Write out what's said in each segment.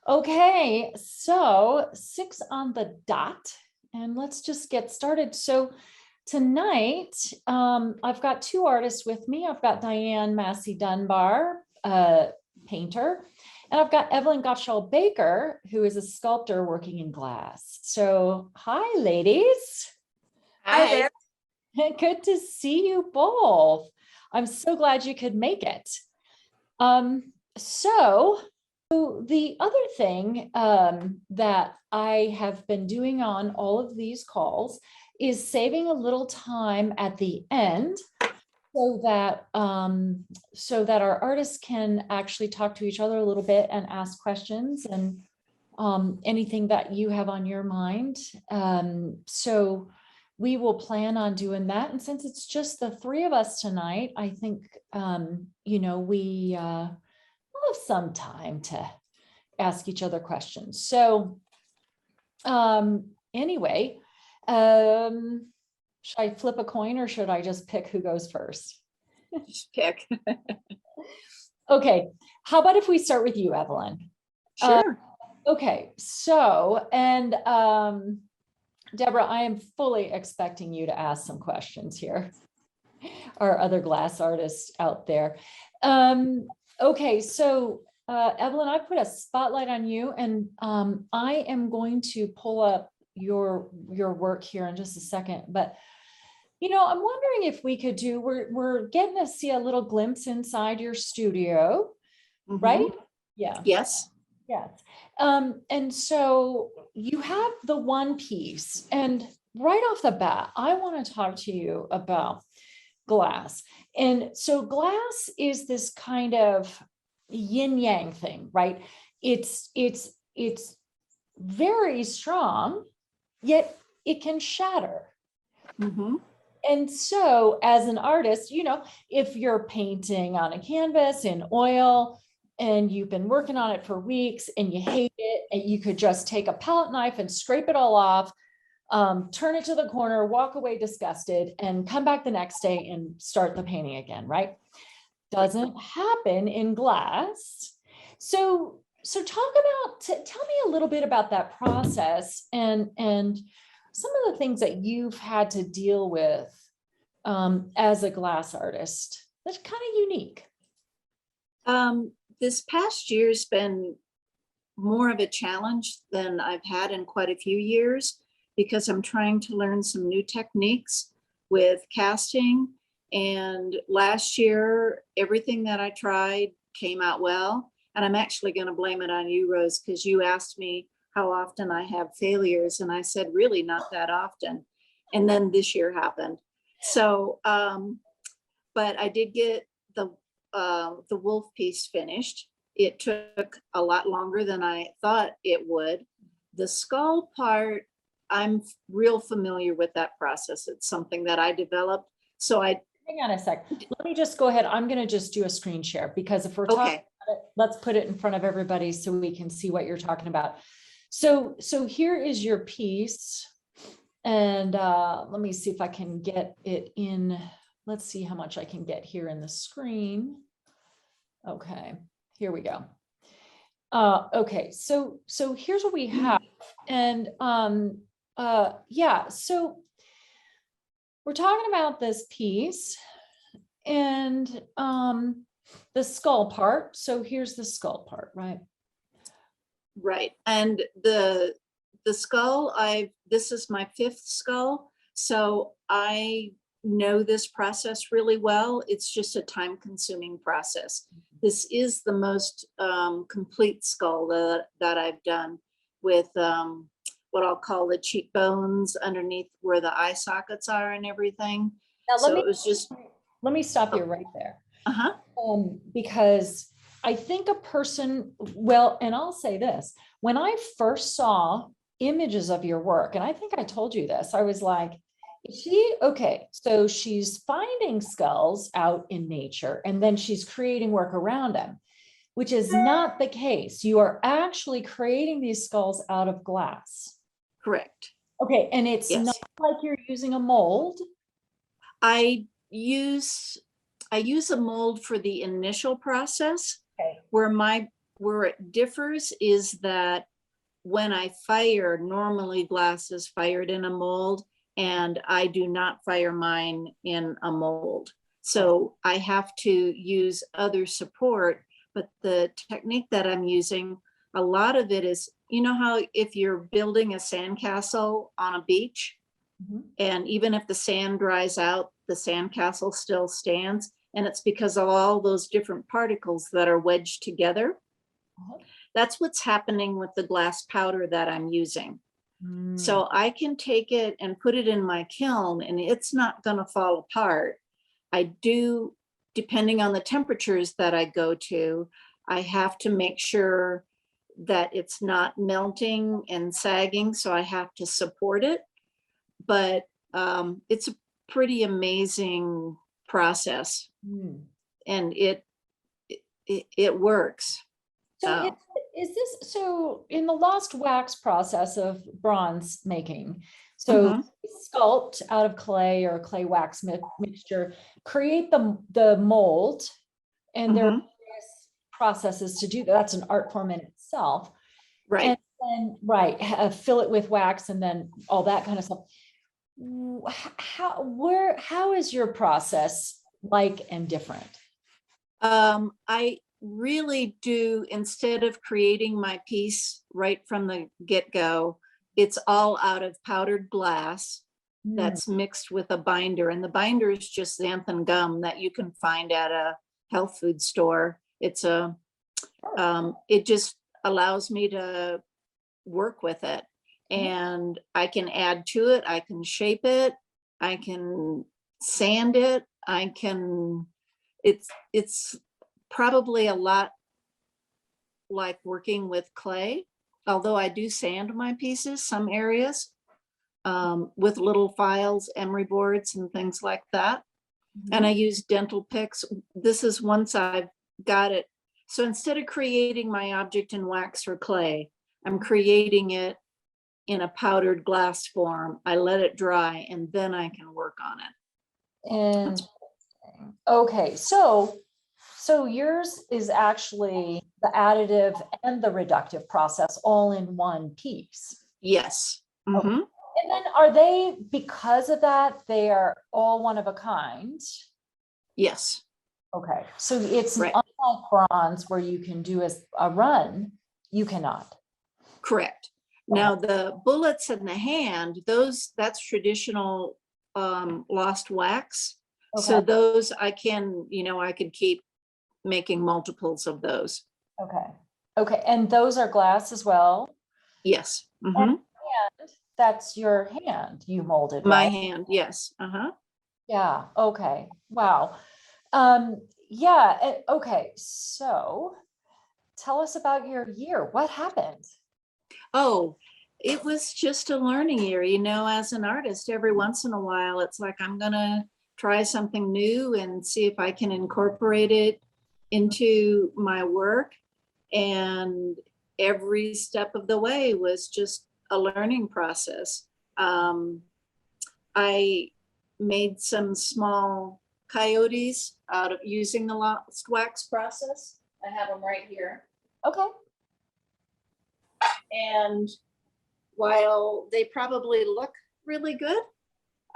Okay, so 6 on the dot, and let's just get started. So tonight, I've got two artists with me. I've got Diane Massey Dunbar, painter, and I've got Evelyn Gottschall Baker, who is a sculptor working in glass. So hi, ladies. Hi there. Good to see you both. I'm so glad you could make it. So the other thing that I have been doing on all of these calls is saving a little time at the end so that our artists can actually talk to each other a little bit and ask questions and anything that you have on your mind. So we will plan on doing that. And since it's just the three of us tonight, I think, we have some time to ask each other questions. So anyway, should I flip a coin or should I just pick who goes first? Just pick. Okay, how about if we start with you, Evelyn? Sure. Okay, so, and Deborah, I am fully expecting you to ask some questions here, our other glass artists out there. Okay, so Evelyn, I put a spotlight on you, and I am going to pull up your work here in just a second. But I'm wondering if we could do. We're getting to see a little glimpse inside your studio, right? Yeah. Yes. Yes. And so you have the one piece, and right off the bat, I want to talk to you about glass. And so glass is this kind of yin yang thing, right? It's very strong, yet it can shatter. And so as an artist, if you're painting on a canvas in oil and you've been working on it for weeks and you hate it, and you could just take a palette knife and scrape it all off, turn it to the corner, walk away disgusted, and come back the next day and start the painting again, right? Doesn't happen in glass. So tell me a little bit about that process and some of the things that you've had to deal with as a glass artist. That's kind of unique. This past year's been more of a challenge than I've had in quite a few years because I'm trying to learn some new techniques with casting. And last year, everything that I tried came out well. And I'm actually going to blame it on you, Rose, because you asked me how often I have failures. And I said, really not that often. And then this year happened. So, but I did get the wolf piece finished. It took a lot longer than I thought it would. The skull part, I'm real familiar with that process. It's something that I developed. So hang on a sec. Let me just go ahead. I'm going to just do a screen share because if we're talking about it, let's put it in front of everybody so we can see what you're talking about. So here is your piece. And let me see if I can get it in. Let's see how much I can get here in the screen. Okay, here we go. Okay, so here's what we have. And yeah, so we're talking about this piece and the skull part. So here's the skull part, right? Right. And the skull, this is my 5th skull. So I know this process really well. It's just a time-consuming process. This is the most complete skull that I've done with what I'll call the cheekbones underneath where the eye sockets are and everything. Now, let me stop you right there. Because I think a person, and I'll say this, when I first saw images of your work, and I think I told you this, I was like, so she's finding skulls out in nature and then she's creating work around them, which is not the case. You are actually creating these skulls out of glass. Correct. Okay, and it's not like you're using a mold. I use a mold for the initial process, where my where it differs is that when I fire, normally glass is fired in a mold, and I do not fire mine in a mold. So I have to use other support, but the technique that I'm using, a lot of it is, you know how if you're building a sandcastle on a beach, and even if the sand dries out, the sandcastle still stands, and it's because of all those different particles that are wedged together. That's what's happening with the glass powder that I'm using. So I can take it and put it in my kiln and it's not going to fall apart. I do, depending on the temperatures that I go to, I have to make sure that it's not melting and sagging. So I have to support it. But it's a pretty amazing process, and it works. So is this, so in the lost wax process of bronze making, so sculpt out of clay or clay wax mixture, create the mold, and there are various processes to do that. That's an art form in itself. Right. And then, fill it with wax and then all that kind of stuff. How is your process like and different? I really do, instead of creating my piece right from the get-go, it's all out of powdered glass that's mixed with a binder. And the binder is just xanthan gum that you can find at a health food store. It's it just allows me to work with it. And I can add to it, I can shape it, I can sand it, it's probably a lot like working with clay, although I do sand my pieces, some areas, with little files, emery boards and things like that. And I use dental picks. This is once I've got it. So instead of creating my object in wax or clay, I'm creating it in a powdered glass form. I let it dry and then I can work on it. And okay, so yours is actually the additive and the reductive process all in one piece. Yes. Okay. And then are they, because of that, they are all one of a kind? Yes. Okay, so it's right. Unlike bronze where you can do a run, you cannot. Correct. Now the bullets in the hand, that's traditional lost wax. So those I can, I could keep making multiples of those. Okay, and those are glass as well? Yes. And that's your hand you molded, My right? hand, yes. Yeah, okay, wow. Okay, so tell us about your year. What happened? Oh, it was just a learning year. As an artist, every once in a while, it's like, I'm gonna try something new and see if I can incorporate it into my work. And every step of the way was just a learning process. I made some small coyotes out of using the lost wax process. I have them right here. Okay. And while they probably look really good,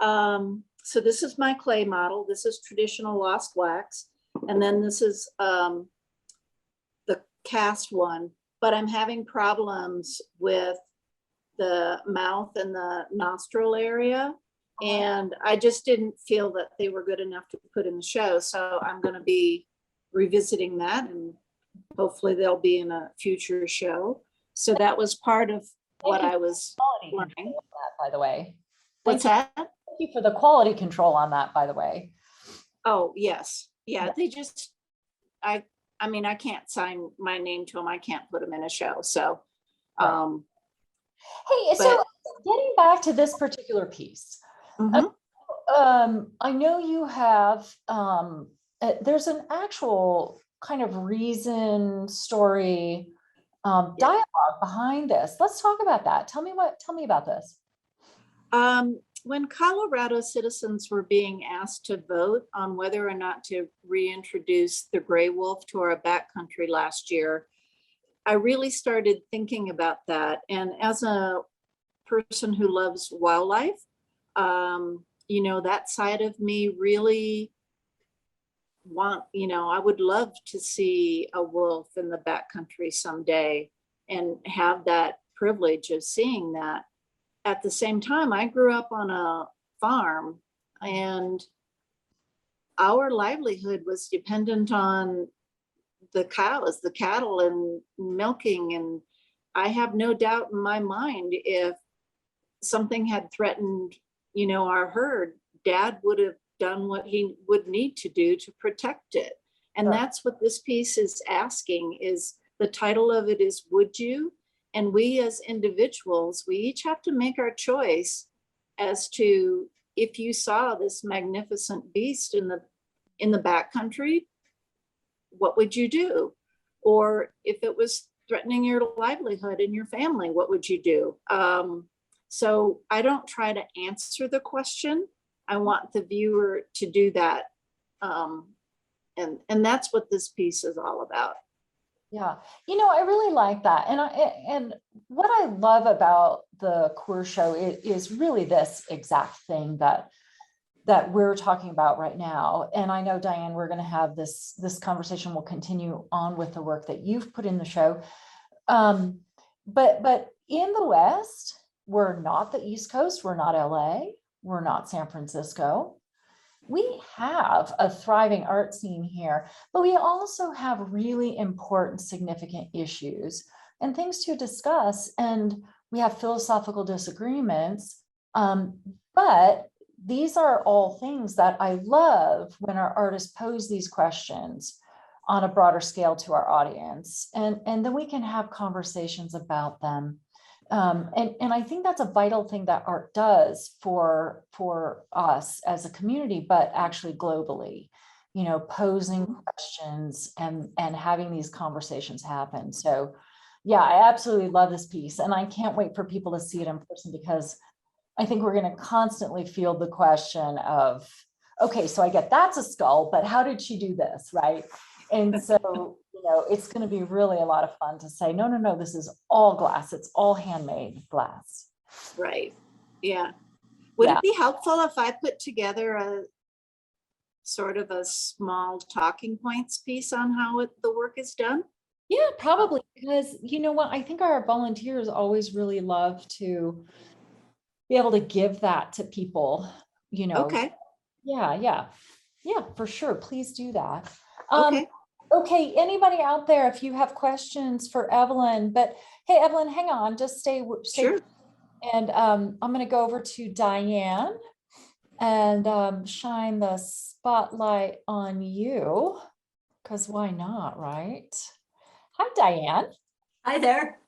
so this is my clay model. This is traditional lost wax. And then this is the cast one, but I'm having problems with the mouth and the nostril area. And I just didn't feel that they were good enough to put in the show. So I'm going to be revisiting that, and hopefully they'll be in a future show. So that was part of what I was learning. By the way. What's that? Thank you for the quality control on that, by the way. Oh, yes. Yeah, they just, I mean, I can't sign my name to them. I can't put them in a show. So, hey, so getting back to this particular piece, I know you have, there's an actual kind of reason, story, dialogue behind this. Let's talk about that. Tell me about this. When Colorado citizens were being asked to vote on whether or not to reintroduce the gray wolf to our backcountry last year, I really started thinking about that. And as a person who loves wildlife, that side of me really I would love to see a wolf in the backcountry someday and have that privilege of seeing that. At the same time, I grew up on a farm, and our livelihood was dependent on the cows, the cattle, and milking. And I have no doubt in my mind, if something had threatened, our herd, Dad would have done what he would need to do to protect it. And Sure. that's what this piece is asking. Is the title of it is Would You? And we as individuals, we each have to make our choice as to, if you saw this magnificent beast in the backcountry, what would you do? Or if it was threatening your livelihood and your family, what would you do? So I don't try to answer the question. I want the viewer to do that. And that's what this piece is all about. Yeah, I really like that. And what I love about the queer show is really this exact thing that we're talking about right now. And I know, Diane, we're going to have this conversation will continue on with the work that you've put in the show. But in the West, we're not the East Coast, we're not LA, we're not San Francisco. We have a thriving art scene here, but we also have really important, significant issues and things to discuss. And we have philosophical disagreements. But these are all things that I love when our artists pose these questions on a broader scale to our audience. And then we can have conversations about them. And I think that's a vital thing that art does for us as a community, but actually globally, posing questions and having these conversations happen. So yeah, I absolutely love this piece, and I can't wait for people to see it in person, because I think we're going to constantly field the question of, okay, so I get that's a skull, but how did she do this, right? And so, it's going to be really a lot of fun to say, no, this is all glass. It's all handmade glass. Right. Yeah. Would Yeah. it be helpful if I put together a sort of a small talking points piece on how the work is done? Yeah, probably, because you know what? I think our volunteers always really love to be able to give that to people, Okay. Yeah, for sure. Please do that. Okay. Okay, anybody out there, if you have questions for Evelyn, but hey, Evelyn, hang on, just stay. Sure. And I'm going to go over to Diane and shine the spotlight on you, because why not, right? Hi, Diane. Hi there.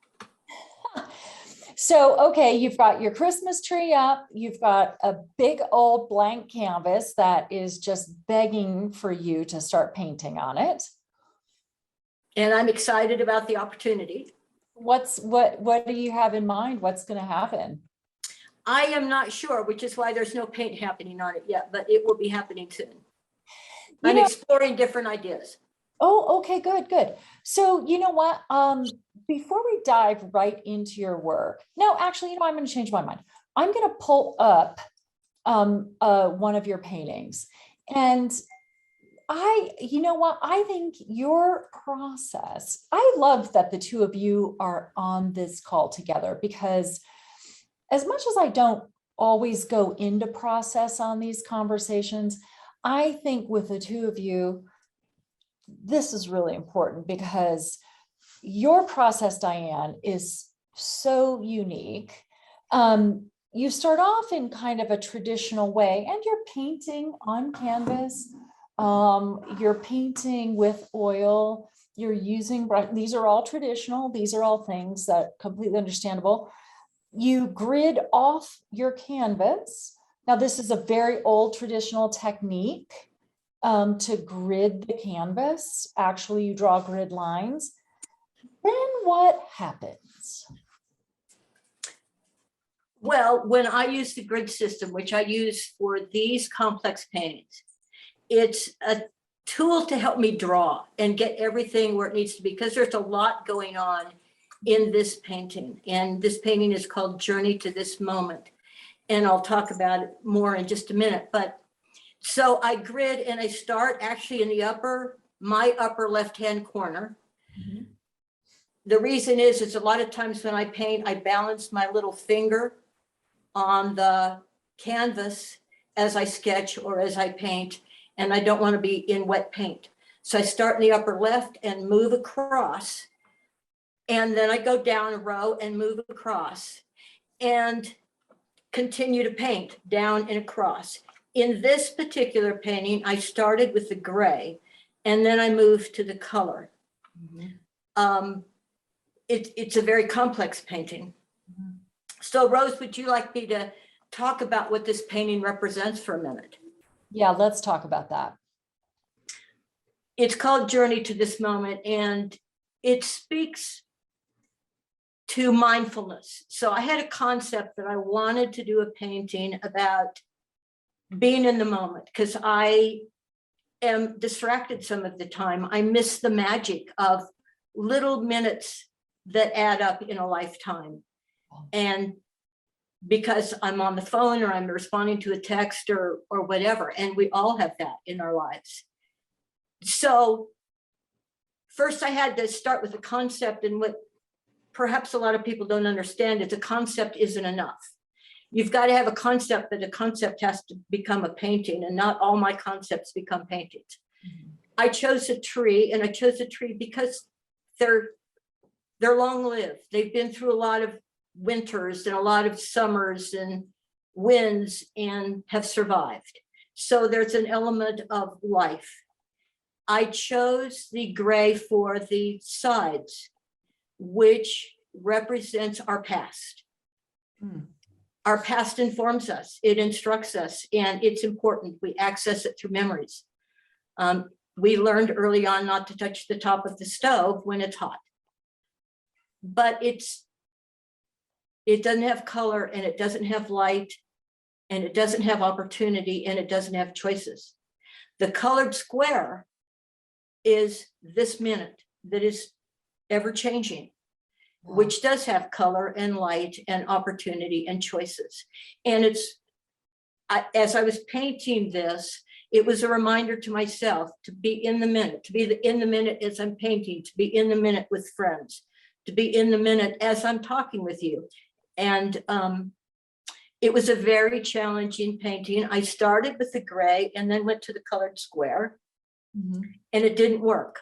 So, okay, you've got your Christmas tree up. You've got a big old blank canvas that is just begging for you to start painting on it. And I'm excited about the opportunity. What do you have in mind? What's going to happen? I am not sure, which is why there's no paint happening on it yet, but it will be happening soon. I'm exploring different ideas. Oh, okay, good. So you know what? Before we dive right into your work, no, actually, I'm going to change my mind. I'm going to pull up one of your paintings, and you know what? I think your process, I love that the two of you are on this call together, because as much as I don't always go into process on these conversations, I think with the two of you, this is really important, because your process, Diane, is so unique. You start off in kind of a traditional way, and you're painting on canvas. You're painting with oil. You're using, these are all traditional. These are all things that are completely understandable. You grid off your canvas. Now, this is a very old traditional technique to grid the canvas. Actually, you draw grid lines. Then what happens? Well, when I use the grid system, which I use for these complex paintings, it's tool to help me draw and get everything where it needs to be, because there's a lot going on in this painting. And this painting is called Journey to This Moment. And I'll talk about it more in just a minute. But so I grid and I start actually in my upper left-hand corner. Mhm. The reason is a lot of times when I paint, I balance my little finger on the canvas as I sketch or as I paint, and I don't want to be in wet paint. So I start in the upper left and move across, and then I go down a row and move across and continue to paint down and across. In this particular painting, I started with the gray and then I moved to the color. It's a very complex painting. So Rose, would you like me to talk about what this painting represents for a minute? Yeah, let's talk about that. It's called Journey to This Moment, and it speaks to mindfulness. So I had a concept that I wanted to do a painting about being in the moment, because I am distracted some of the time. I miss the magic of little minutes that add up in a lifetime. And because I'm on the phone or I'm responding to a text or whatever, and we all have that in our lives. So first I had to start with a concept, and what perhaps a lot of people don't understand is a concept isn't enough. You've got to have a concept, but a concept has to become a painting, and not all my concepts become paintings. I chose a tree, and I chose a tree because they're long-lived. They've been through a lot of winters and a lot of summers and winds and have survived. So there's an element of life. I chose the gray for the sides, which represents our past. Our past informs us, it instructs us, and it's important. We access it through memories. We learned early on not to touch the top of the stove when it's hot. But it doesn't have color, and it doesn't have light, and it doesn't have opportunity, and it doesn't have choices. The colored square is this minute that is ever changing, which does have color and light and opportunity and choices. And as I was painting this, it was a reminder to myself to be in the minute, to be in the minute as I'm painting, to be in the minute with friends, to be in the minute as I'm talking with you. And it was a very challenging painting. I started with the gray and then went to the colored square, and it didn't work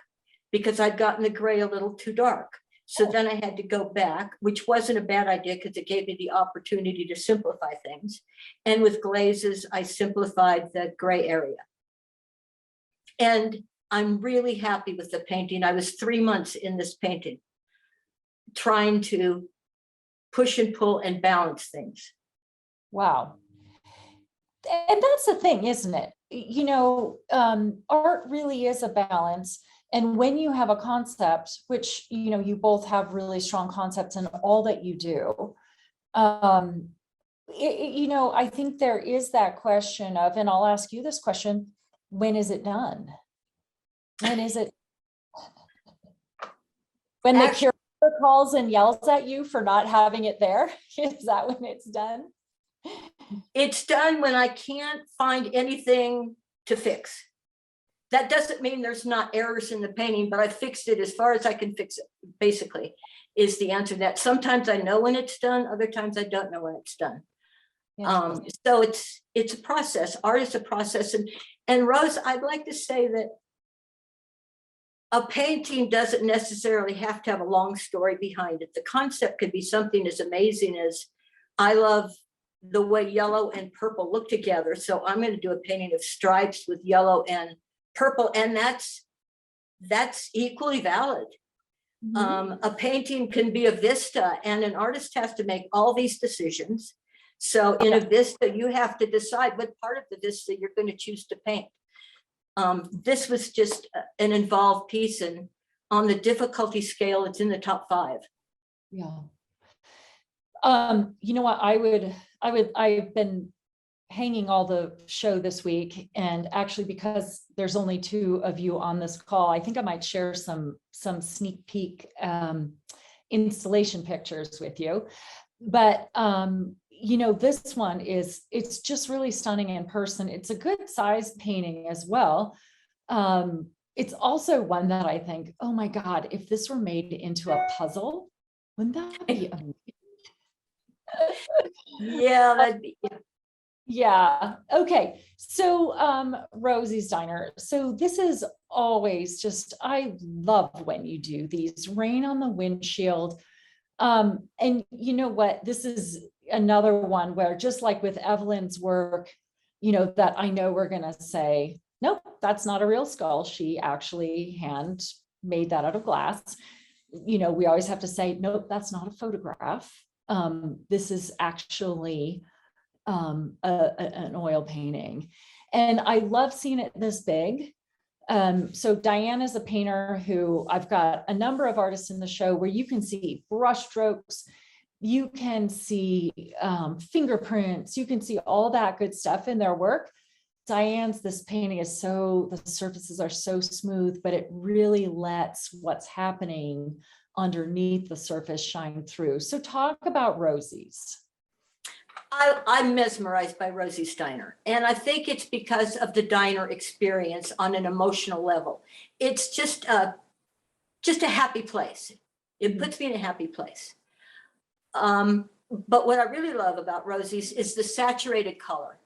because I'd gotten the gray a little too dark. So then I had to go back, which wasn't a bad idea because it gave me the opportunity to simplify things. And with glazes, I simplified the gray area. And I'm really happy with the painting. I was 3 months in this painting, trying to push and pull and balance things. Wow. And that's the thing, isn't it? You know, art really is a balance. And when you have a concept, which, you know, you both have really strong concepts in all that you do, you know, I think there is that question of, and I'll ask you this question, when is it done? When is it? When the curator calls and yells at you for not having it there, is that when it's done? It's done when I can't find anything to fix. That doesn't mean there's not errors in the painting, but I fixed it as far as I can fix it, basically, is the answer to that. Sometimes I know when it's done, other times I don't know when it's done. So it's a process. Art is a process. And Rose, I'd like to say that a painting doesn't necessarily have to have a long story behind it. The concept could be something as amazing as, I love the way yellow and purple look together, so I'm going to do a painting of stripes with yellow and purple, and that's equally valid. A painting can be a vista, and an artist has to make all these decisions. So in a vista, you have to decide what part of the vista you're going to choose to paint. This was just an involved piece, and on the difficulty scale, it's in the top 5. Yeah. You know what, I've been hanging all the show this week, and actually because there's only 2 of you on this call, I think I might share some sneak peek installation pictures with you. But you know, this one it's just really stunning in person. It's a good size painting as well. It's also one that I think, oh my God, if this were made into a puzzle, wouldn't that be amazing? Yeah, that'd be, yeah. Yeah. Okay. So, Rosie's Diner. So this is always just, I love when you do these rain on the windshield. And you know what, this is another one where, just like with Evelyn's work, you know, that I know we're going to say, nope, that's not a real skull. She actually hand made that out of glass. You know, we always have to say, nope, that's not a photograph. This is actually an oil painting. And I love seeing it this big. So Diane is a painter who, I've got a number of artists in the show where you can see brush strokes, you can see fingerprints, you can see all that good stuff in their work. Diane's, this painting is so, the surfaces are so smooth, but it really lets what's happening underneath the surface shine through. So talk about Rosie's. I'm mesmerized by Rosies Diner, and I think it's because of the diner experience on an emotional level. It's just a happy place. It puts me in a happy place. But what I really love about Rosies is the saturated color.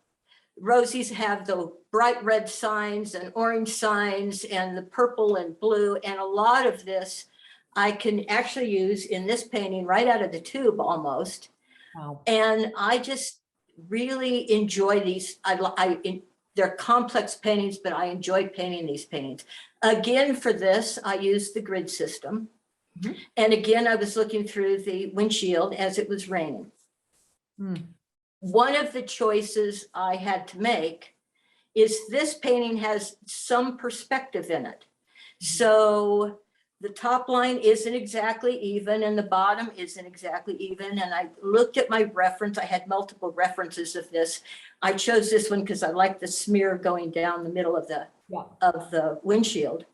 Rosies have the bright red signs and orange signs and the purple and blue, and a lot of this I can actually use in this painting right out of the tube almost. Wow. And I just really enjoy these. They're complex paintings, but I enjoy painting these paintings. Again, for this, I used the grid system. Mm-hmm. And again, I was looking through the windshield as it was raining. One of the choices I had to make is this painting has some perspective in it. So the top line isn't exactly even and the bottom isn't exactly even. And I looked at my reference. I had multiple references of this. I chose this one because I like the smear going down the middle of the windshield.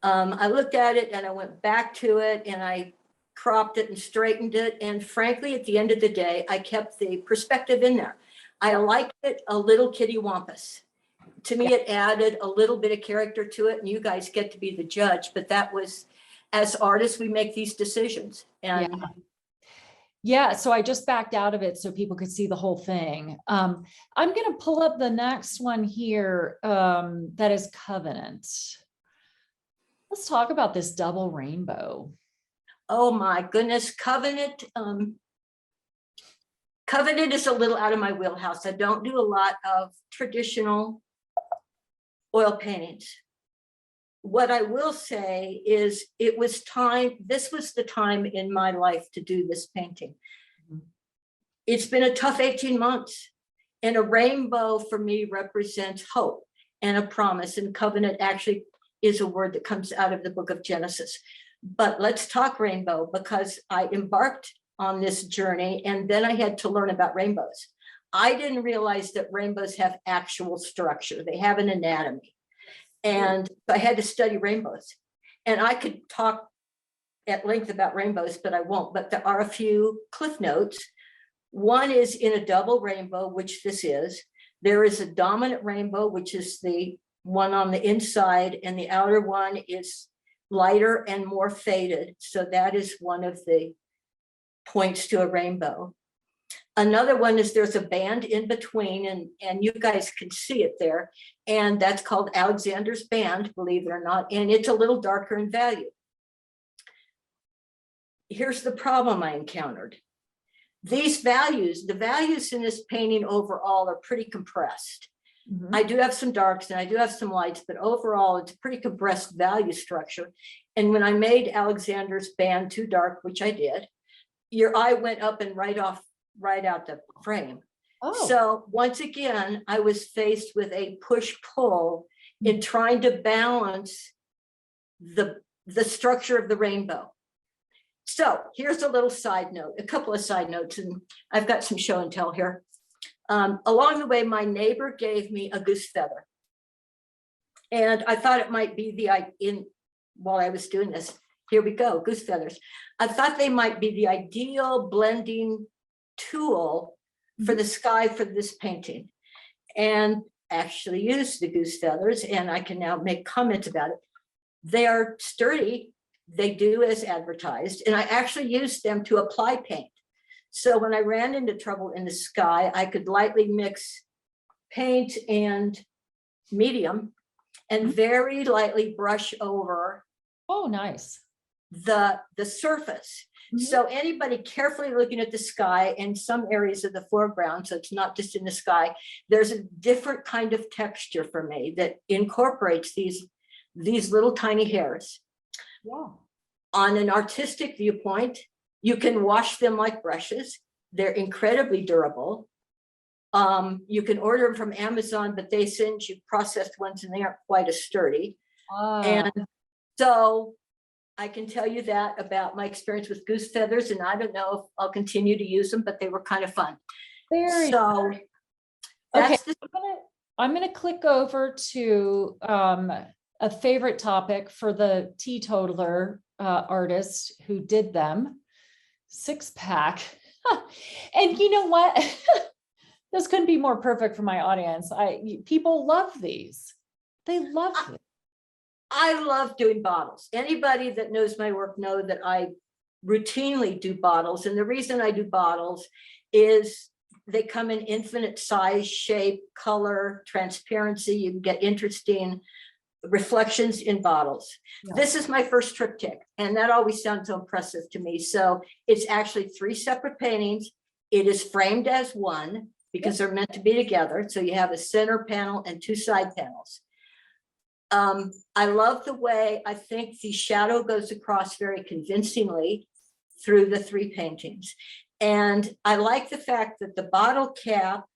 I looked at it and I went back to it and I cropped it and straightened it. And frankly, at the end of the day, I kept the perspective in there. I liked it a little kitty wampus. To me, it added a little bit of character to it, and you guys get to be the judge. But that was, as artists, we make these decisions. And yeah, so I just backed out of it so people could see the whole thing. I'm going to pull up the next one here. That is Covenant. Let's talk about this double rainbow. Oh my goodness, Covenant. Covenant is a little out of my wheelhouse. I don't do a lot of traditional oil paintings. What I will say is it was time, this was the time in my life to do this painting. It's been a tough 18 months, and a rainbow for me represents hope and a promise, and covenant actually is a word that comes out of the book of Genesis. But let's talk rainbow, because I embarked on this journey and then I had to learn about rainbows. I didn't realize that rainbows have actual structure. They have an anatomy. And I had to study rainbows. And I could talk at length about rainbows, but I won't. But there are a few cliff notes. One is in a double rainbow, which this is. There is a dominant rainbow, which is the one on the inside, and the outer one is lighter and more faded. So that is one of the points to a rainbow. Another one is there's a band in between, and you guys can see it there. And that's called Alexander's band, believe it or not. And it's a little darker in value. Here's the problem I encountered. These values, the values in this painting overall are pretty compressed. Mm-hmm. I do have some darks and I do have some lights, but overall it's a pretty compressed value structure. And when I made Alexander's band too dark, which I did, your eye went up and right out the frame. Oh. So once again, I was faced with a push-pull in trying to balance the structure of the rainbow. So here's a little side note, a couple of side notes, and I've got some show and tell here. Along the way, my neighbor gave me a goose feather. And I thought it might be while I was doing this, here we go, goose feathers. I thought they might be the ideal blending tool for the sky for this painting. And actually used the goose feathers, and I can now make comments about it. They are sturdy, they do as advertised, and I actually used them to apply paint. So when I ran into trouble in the sky, I could lightly mix paint and medium and very lightly brush over. Oh, nice. The surface. So anybody carefully looking at the sky and some areas of the foreground, so it's not just in the sky, there's a different kind of texture for me that incorporates these little tiny hairs. Wow. On an artistic viewpoint, you can wash them like brushes. They're incredibly durable. You can order them from Amazon, but they send you processed ones and they aren't quite as sturdy. And so I can tell you that about my experience with goose feathers, and I don't know if I'll continue to use them, but they were kind of fun. Very so okay. That's I'm gonna click over to a favorite topic for the teetotaler artist who did them. 6-pack. And you know what? This couldn't be more perfect for my audience. People love these. They love it. I love doing bottles. Anybody that knows my work know that I routinely do bottles. And the reason I do bottles is they come in infinite size, shape, color, transparency. You can get interesting reflections in bottles. Yeah. This is my first triptych, and that always sounds so impressive to me. So it's actually 3 separate paintings. It is framed as one because they're meant to be together. So you have a center panel and 2 side panels. I love the way I think the shadow goes across very convincingly through the 3 paintings. And I like the fact that the bottle cap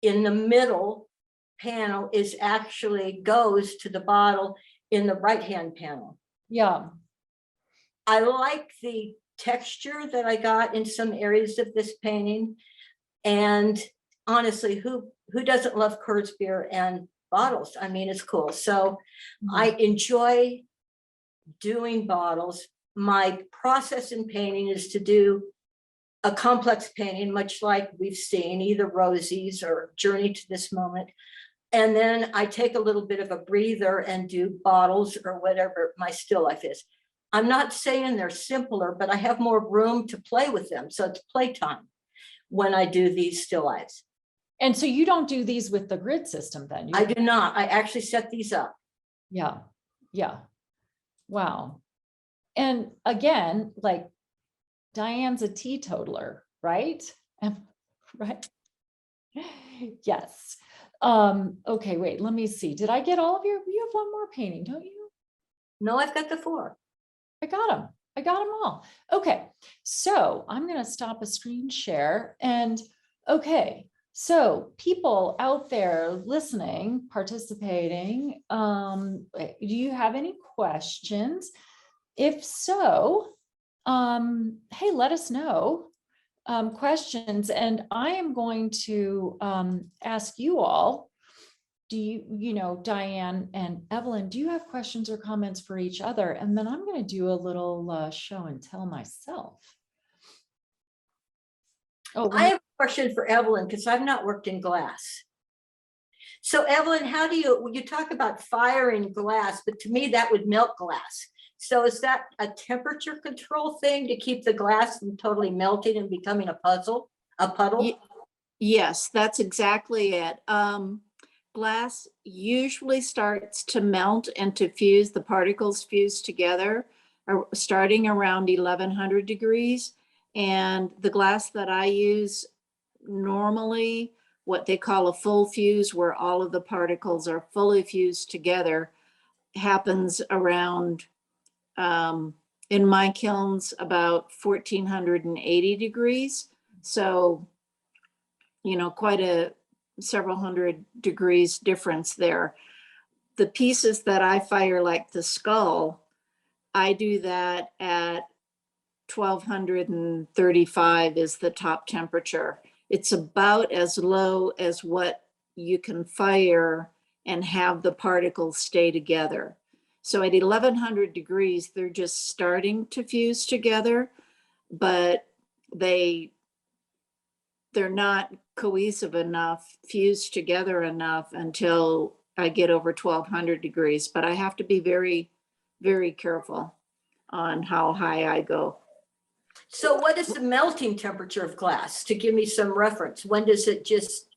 in the middle panel is actually goes to the bottle in the right-hand panel. Yeah. I like the texture that I got in some areas of this painting. And honestly, who doesn't love Kurzbier and bottles? I mean, it's cool. So I enjoy doing bottles. My process in painting is to do a complex painting, much like we've seen, either Rosies or Journey to This Moment. And then I take a little bit of a breather and do bottles or whatever my still life is. I'm not saying they're simpler, but I have more room to play with them. So it's playtime when I do these still lifes. And so you don't do these with the grid system then? I do not. I actually set these up. Yeah. Yeah. Wow. And again, like Diane's a teetotaler, right? Right. Yes. Okay, wait, let me see. Did I get all of you? You have one more painting, don't you? No, I've got the 4. I got them. I got them all. Okay, so I'm going to stop a screen share. And okay, so people out there listening, participating, do you have any questions? If so, hey, let us know. Questions, and I am going to ask you all, do you know, Diane and Evelyn, do you have questions or comments for each other? And then I'm going to do a little show and tell myself. Oh, I have a question for Evelyn because I've not worked in glass. So Evelyn, how do you talk about firing glass, but to me that would melt glass. So is that a temperature control thing to keep the glass from totally melting and becoming a puddle? Yes, that's exactly it. Glass usually starts to melt and to fuse, the particles fuse together, starting around 1100 degrees. And the glass that I use normally, what they call a full fuse, where all of the particles are fully fused together, happens around in my kilns about 1480 degrees. So, you know, quite a several hundred degrees difference there. The pieces that I fire, like the skull, I do that at 1235 is the top temperature. It's about as low as what you can fire and have the particles stay together. So at 1100 degrees, they're just starting to fuse together, but they're not cohesive enough, fused together enough until I get over 1200 degrees. But I have to be very, very careful on how high I go. So what is the melting temperature of glass, to give me some reference? When does it just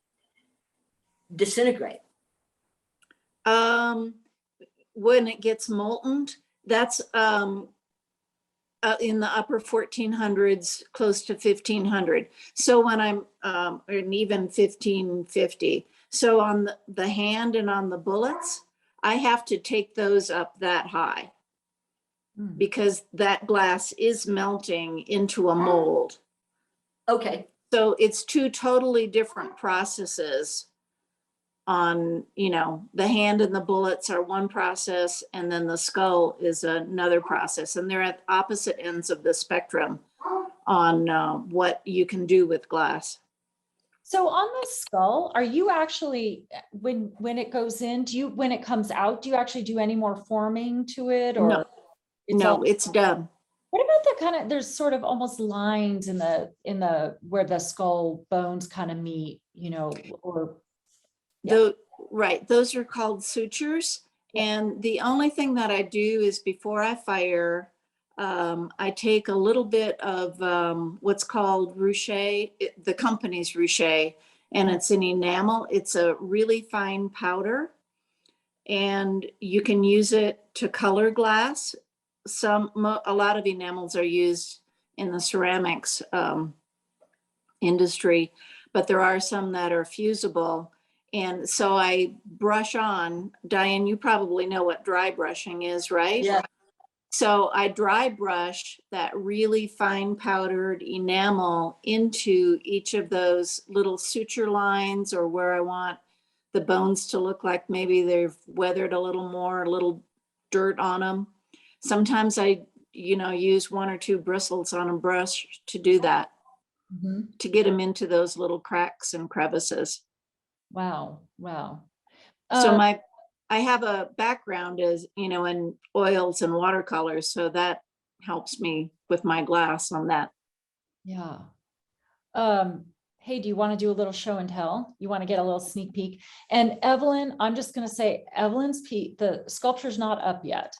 disintegrate? When it gets molten, that's in the upper 1400s, close to 1500. So when I'm, and even 1550. So on the hand and on the bullets, I have to take those up that high because that glass is melting into a mold. Okay. So it's two totally different processes. On, you know, the hand and the bullets are one process, and then the skull is another process, and they're at opposite ends of the spectrum on what you can do with glass. So on the skull, are you actually, when it goes in, when it comes out, do you actually do any more forming to it, or? No, it's done. What about the kind of, there's sort of almost lines in the where the skull bones kind of meet, you know, or Right, those are called sutures. Yeah. And the only thing that I do is before I fire, I take a little bit of what's called Rouge, the company's Rouge, and it's an enamel. It's a really fine powder, and you can use it to color glass. A lot of enamels are used in the ceramics industry, but there are some that are fusible. And so I brush on. Diane, you probably know what dry brushing is, right? Yeah. So I dry brush that really fine powdered enamel into each of those little suture lines, or where I want the bones to look like maybe they've weathered a little more, a little dirt on them. Sometimes I, use one or two bristles on a brush to do that, to get them into those little cracks and crevices. Wow. Wow. So I have a background as, in oils and watercolors, so that helps me with my glass on that. Yeah. Hey, do you want to do a little show and tell? You want to get a little sneak peek? And Evelyn, I'm just going to say Evelyn's the sculpture's not up yet.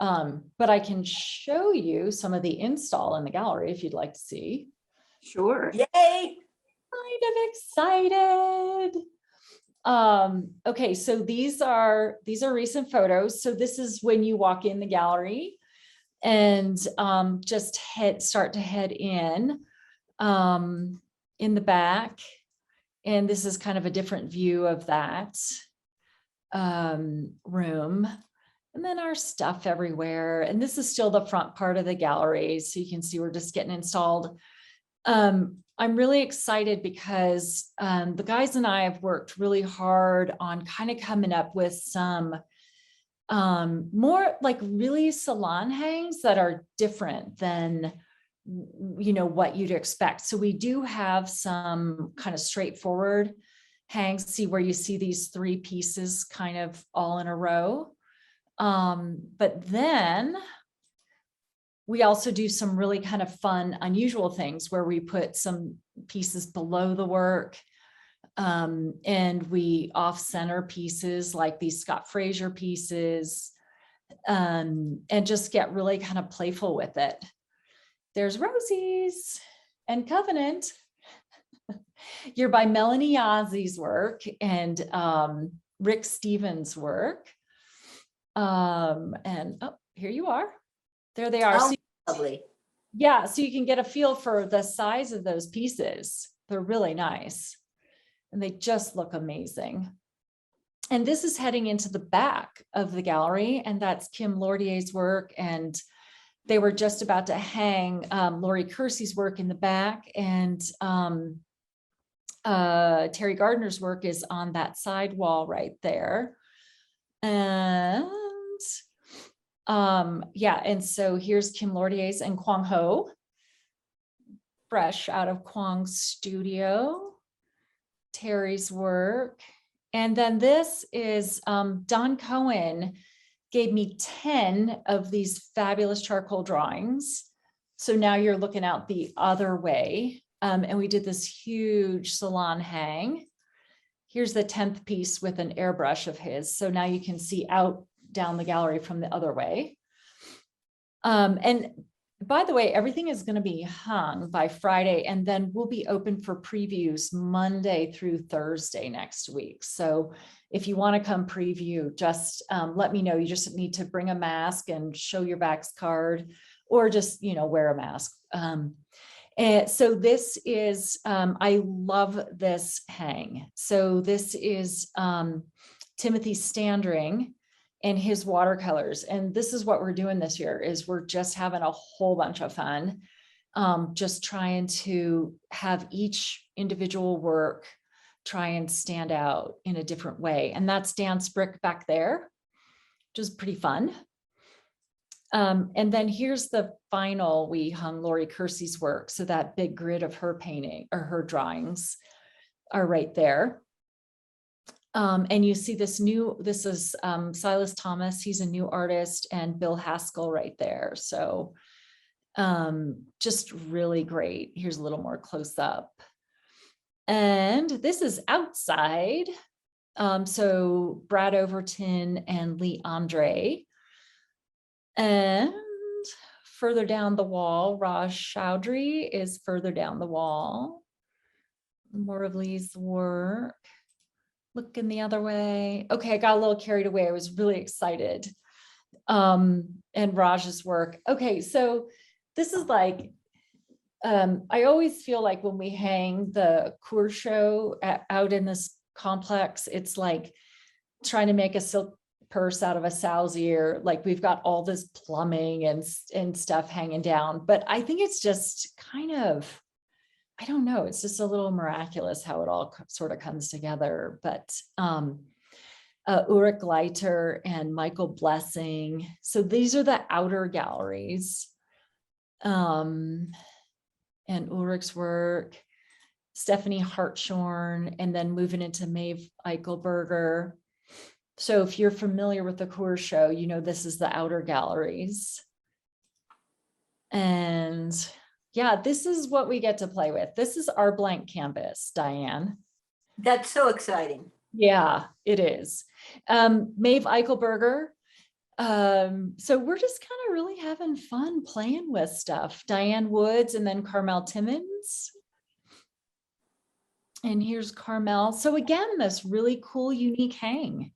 But I can show you some of the install in the gallery if you'd like to see. Sure. Yay. Kind of excited. Okay, so these are recent photos. So this is when you walk in the gallery and just start to head in the back. And this is kind of a different view of that room. And then our stuff everywhere. And this is still the front part of the gallery. So you can see we're just getting installed. I'm really excited because the guys and I have worked really hard on kind of coming up with some more like really salon hangs that are different than what you'd expect. So we do have some kind of straightforward hangs. See where you see these three pieces kind of all in a row. But then we also do some really kind of fun, unusual things where we put some pieces below the work, and we off-center pieces like these Scott Fraser pieces, and just get really kind of playful with it. There's Rosies and Covenant. You're by Melanie Yazzi's work and Rick Stevens' work. And here you are. There they are. Oh, so, lovely. yeah, so you can get a feel for the size of those pieces. They're really nice. And they just look amazing. And this is heading into the back of the gallery, and that's Kim Lordier's work. And they were just about to hang Lori Kersey's work in the back, and Terry Gardner's work is on that side wall right there. And yeah, and so here's Kim Lordier's and Kwang Ho. fresh out of Kwong's studio, Terry's work. And then this is Don Cohen gave me 10 of these fabulous charcoal drawings. So now you're looking out the other way. And we did this huge salon hang. Here's the 10th piece with an airbrush of his. So now you can see out down the gallery from the other way. And by the way, everything is going to be hung by Friday, and then we'll be open for previews Monday through Thursday next week. So if you want to come preview, just let me know. You just need to bring a mask and show your Vax card, or just, wear a mask. And so this is, I love this hang. So this is Timothy Standring and his watercolors. And this is what we're doing this year, is we're just having a whole bunch of fun. Just trying to have each individual work try and stand out in a different way. And that's Dan's brick back there, which is pretty fun. And then here's the final, we hung Lori Kersey's work. So that big grid of her painting or her drawings are right there. And you see this is Silas Thomas. He's a new artist, and Bill Haskell right there. So just really great. Here's a little more close up. And this is outside. So Brad Overton and Lee Andre. And further down the wall, Raj Chowdhury is further down the wall. More of Lee's work. Looking the other way. Okay, I got a little carried away. I was really excited. And Raj's work. Okay, so this is like, I always feel like when we hang the Coeur show out in this complex, it's like trying to make a silk purse out of a sow's ear. Like we've got all this plumbing and stuff hanging down, but I think it's just kind of, I don't know, it's just a little miraculous how it all sort of comes together. But Ulrich Leiter and Michael Blessing. So these are the outer galleries. And Ulrich's work, Stephanie Hartshorn, and then moving into Maeve Eichelberger. So if you're familiar with the Coeur show, this is the outer galleries. And yeah, this is what we get to play with. This is our blank canvas, Diane. That's so exciting. Yeah, it is. Maeve Eichelberger. So we're just kind of really having fun playing with stuff. Diane Woods, and then Carmel Timmons. And here's Carmel. So again, this really cool, unique hang.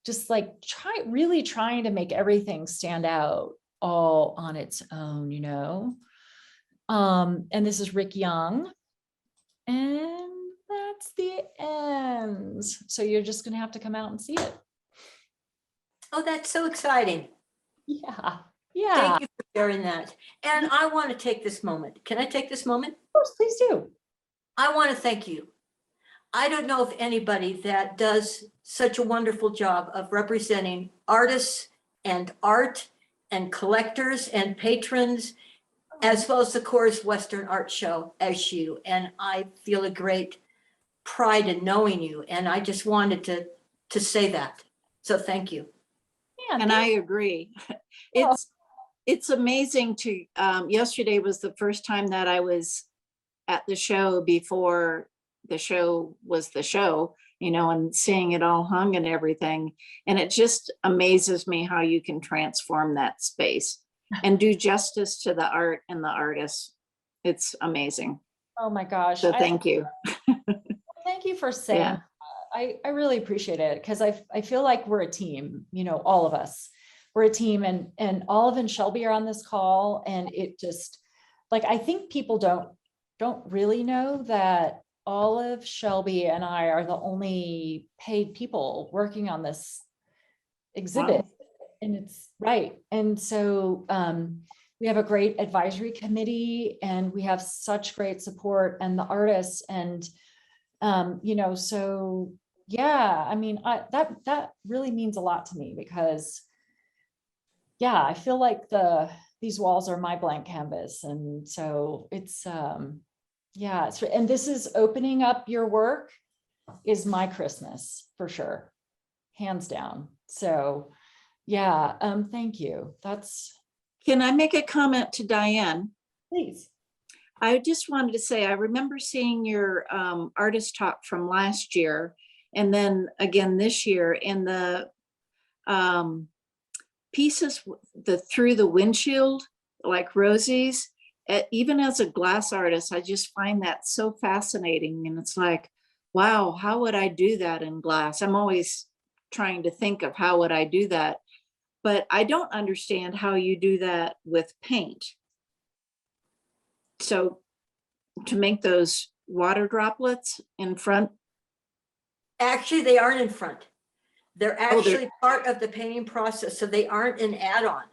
Just like really trying to make everything stand out all on its own, And this is Rick Young. And that's the end. So you're just going to have to come out and see it. Oh, that's so exciting. Yeah. Thank you for sharing that. And I want to take this moment. Can I take this moment? Of course, please do. I want to thank you. I don't know of anybody that does such a wonderful job of representing artists and art and collectors and patrons, as well as the Coors Western Art Show as you. And I feel a great pride in knowing you. And I just wanted to say that. So thank you. Yeah, And I agree. It's amazing to, yesterday was the first time that I was at the show before the show was the show, and seeing it all hung and everything. And it just amazes me how you can transform that space and do justice to the art and the artists. It's amazing. Oh my gosh. So thank you. Thank you for saying that. I really appreciate it, because I feel like we're a team, all of us. We're a team, and Olive and Shelby are on this call, and it just, like, I think people don't really know that Olive, Shelby, and I are the only paid people working on this exhibit. Wow. And it's right. And so we have a great advisory committee, and we have such great support, and the artists, and so yeah, I mean, that really means a lot to me, because I feel like the these walls are my blank canvas. And so it's, yeah, and this is opening up your work is my Christmas for sure, hands down. So yeah, thank you. That's. Can I make a comment to Diane? Please. I just wanted to say, I remember seeing your artist talk from last year and then again this year, and the pieces through the windshield, like Rosies, even as a glass artist, I just find that so fascinating. And it's like, wow, how would I do that in glass? I'm always trying to think of how would I do that, but I don't understand how you do that with paint. So to make those water droplets in front. Actually, they aren't in front. They're actually part of the painting process, so they aren't an add-on.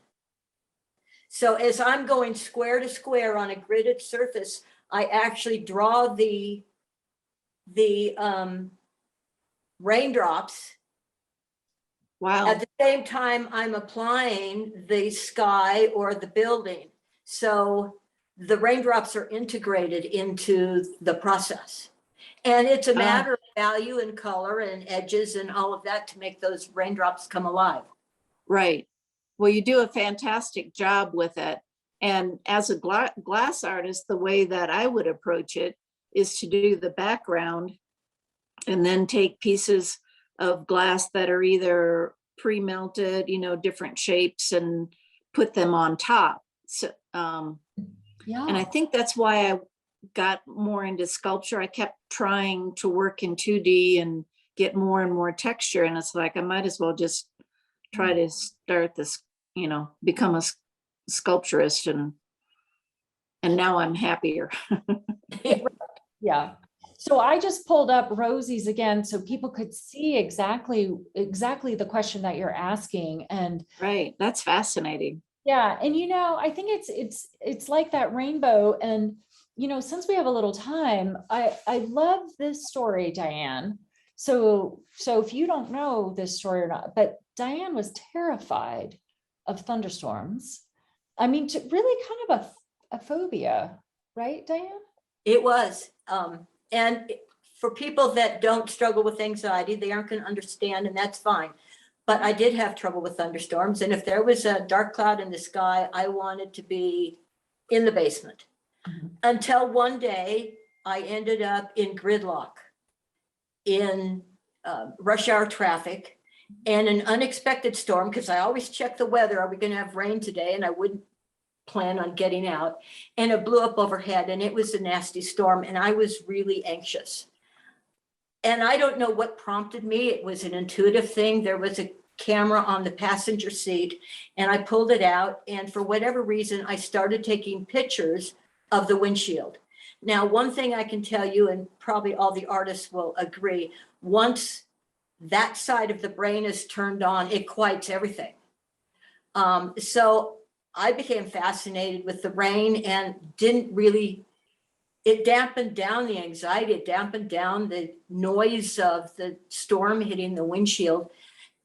So as I'm going square to square on a gridded surface, I actually draw the raindrops. Wow. At the same time, I'm applying the sky or the building. So the raindrops are integrated into the process. And it's a matter of value and color and edges and all of that to make those raindrops come alive. Right. Well, you do a fantastic job with it. And as a glass artist, the way that I would approach it is to do the background and then take pieces of glass that are either pre-melted, different shapes, and put them on top. So, Yeah. and I think that's why I got more into sculpture. I kept trying to work in 2D and get more and more texture. And it's like, I might as well just try to start this, become a sculpturist. And now I'm happier. Yeah. So I just pulled up Rosie's again so people could see exactly the question that you're asking. And right. That's fascinating. yeah. And, I think it's like that rainbow. And, since we have a little time, I love this story, Diane. So if you don't know this story or not, but Diane was terrified of thunderstorms. I mean, really kind of a phobia, right, Diane? It was. And for people that don't struggle with anxiety, they aren't going to understand, and that's fine. But I did have trouble with thunderstorms. And if there was a dark cloud in the sky, I wanted to be in the basement. Mm-hmm. Until one day I ended up in gridlock in rush hour traffic and an unexpected storm, because I always check the weather. Are we going to have rain today? And I wouldn't plan on getting out, and it blew up overhead, and it was a nasty storm, and I was really anxious. And I don't know what prompted me. It was an intuitive thing. There was a camera on the passenger seat, and I pulled it out, and for whatever reason, I started taking pictures of the windshield. Now, one thing I can tell you, and probably all the artists will agree, once that side of the brain is turned on, it quiets everything. So I became fascinated with the rain and it dampened down the anxiety, it dampened down the noise of the storm hitting the windshield.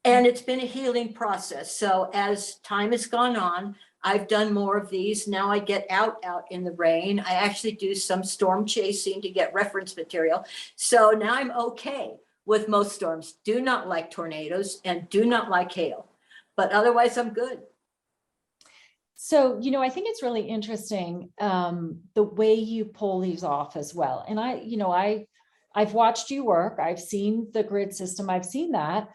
And it's been a healing process. So as time has gone on, I've done more of these. Now I get out in the rain. I actually do some storm chasing to get reference material. So now I'm okay with most storms. Do not like tornadoes and do not like hail, but otherwise I'm good. So, I think it's really interesting, the way you pull these off as well. And I've watched you work. I've seen the grid system. I've seen that.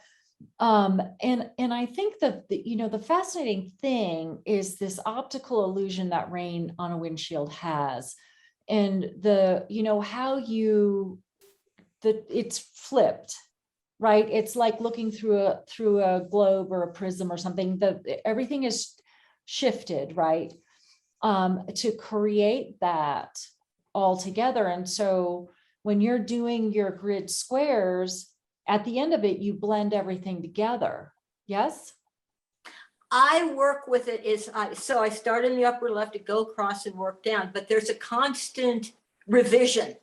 And I think that the fascinating thing is this optical illusion that rain on a windshield has, and how it's flipped, right? It's like looking through a globe or a prism or something. Everything is shifted, right? To create that all together. And so when you're doing your grid squares, at the end of it, you blend everything together. Yes? I work with it so I start in the upper left to go across and work down, but there's a constant revision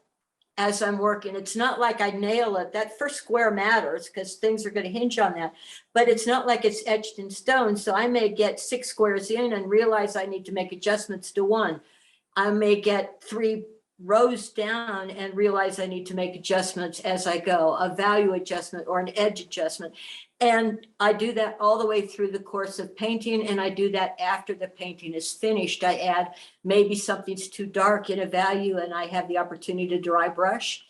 as I'm working. It's not like I nail it. That first square matters because things are going to hinge on that, but it's not like it's etched in stone. So I may get 6 squares in and realize I need to make adjustments to 1. I may get 3 rows down and realize I need to make adjustments as I go, a value adjustment or an edge adjustment. And I do that all the way through the course of painting. And I do that after the painting is finished. I add maybe something's too dark in a value and I have the opportunity to dry brush.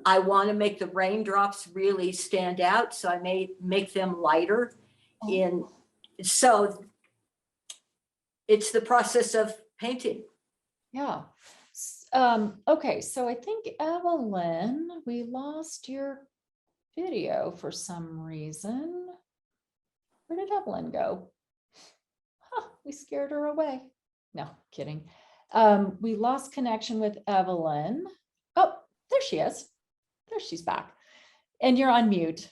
I want to make the raindrops really stand out. So I may make them lighter in. So it's the process of painting. Yeah. Okay, so I think Evelyn, we lost your video for some reason. Where did Evelyn go? Huh, we scared her away. No, kidding. We lost connection with Evelyn. Oh, there she is. There she's back. And you're on mute.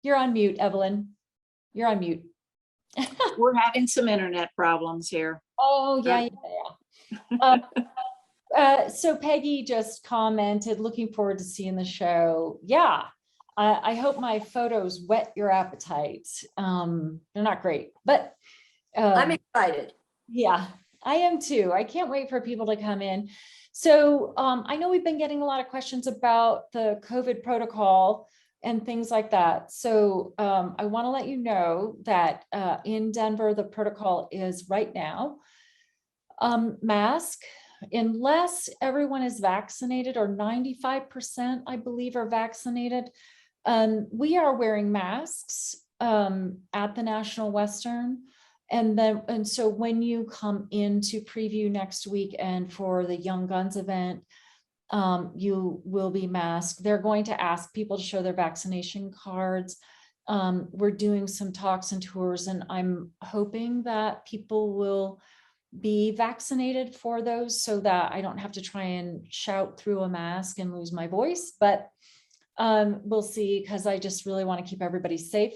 You're on mute, Evelyn. You're on mute. We're having some internet problems here. Oh, yeah. So Peggy just commented, looking forward to seeing the show. Yeah, I hope my photos whet your appetite. They're not great, but I'm excited. yeah, I am too. I can't wait for people to come in. So I know we've been getting a lot of questions about the COVID protocol and things like that. So I want to let you know that in Denver, the protocol is right now mask, unless everyone is vaccinated, or 95%, I believe, are vaccinated. We are wearing masks at the National Western. And so when you come into preview next week and for the Young Guns event, you will be masked. They're going to ask people to show their vaccination cards. We're doing some talks and tours, and I'm hoping that people will be vaccinated for those so that I don't have to try and shout through a mask and lose my voice, but we'll see, because I just really want to keep everybody safe.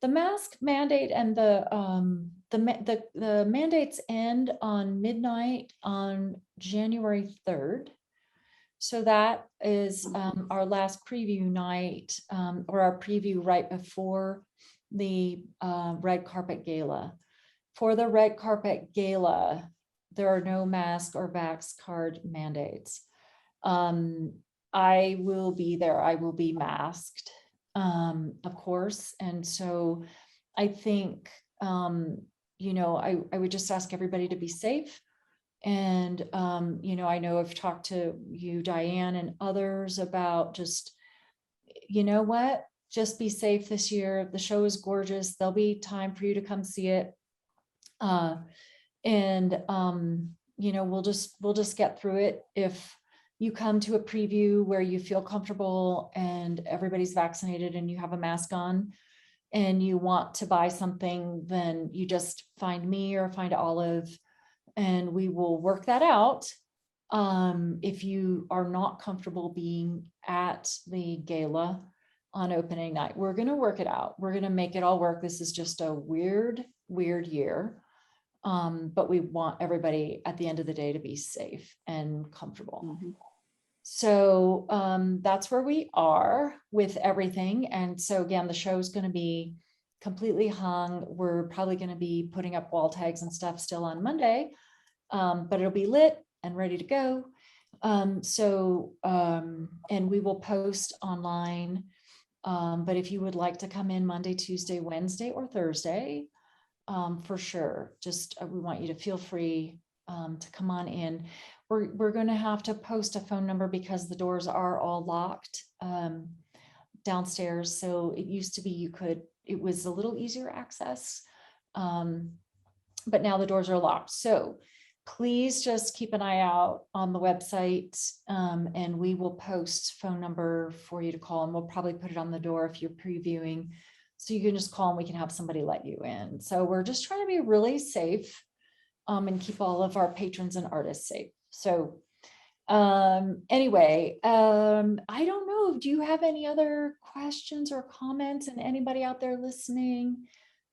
The mask mandate and the mandates end on midnight on January 3rd. So that is our last preview night, or our preview right before the red carpet gala. For the red carpet gala, there are no mask or vax card mandates. I will be there. I will be masked, of course. And so I think, you know, I would just ask everybody to be safe. And, you know, I know I've talked to you, Diane, and others about just, you know what, just be safe this year. The show is gorgeous. There'll be time for you to come see it. You know, we'll just get through it. If you come to a preview where you feel comfortable and everybody's vaccinated and you have a mask on and you want to buy something, then you just find me or find Olive and we will work that out. If you are not comfortable being at the gala on opening night, we're going to work it out. We're going to make it all work. This is just a weird year. But we want everybody at the end of the day to be safe and comfortable. Mm-hmm. So that's where we are with everything. And so again, the show is going to be completely hung. We're probably going to be putting up wall tags and stuff still on Monday, but it'll be lit and ready to go. And we will post online. But if you would like to come in Monday, Tuesday, Wednesday, or Thursday, for sure, just we want you to feel free to come on in. We're going to have to post a phone number because the doors are all locked downstairs. So it used to be it was a little easier access, but now the doors are locked. So please just keep an eye out on the website, and we will post phone number for you to call, and we'll probably put it on the door if you're previewing. So you can just call and we can have somebody let you in. So we're just trying to be really safe and keep all of our patrons and artists safe. So anyway, I don't know. Do you have any other questions or comments? And anybody out there listening,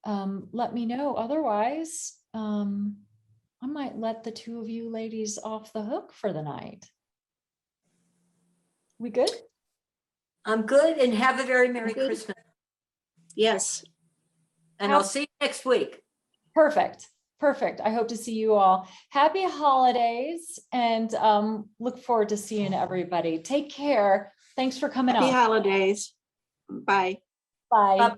let me know. Otherwise, I might let the two of you ladies off the hook for the night. We good? I'm good, and have a very Merry Good. Christmas. Yes. And I'll see you next week. Perfect. Perfect. I hope to see you all. Happy holidays and look forward to seeing everybody. Take care. Thanks for coming Happy on. holidays. Bye. Bye. Bye.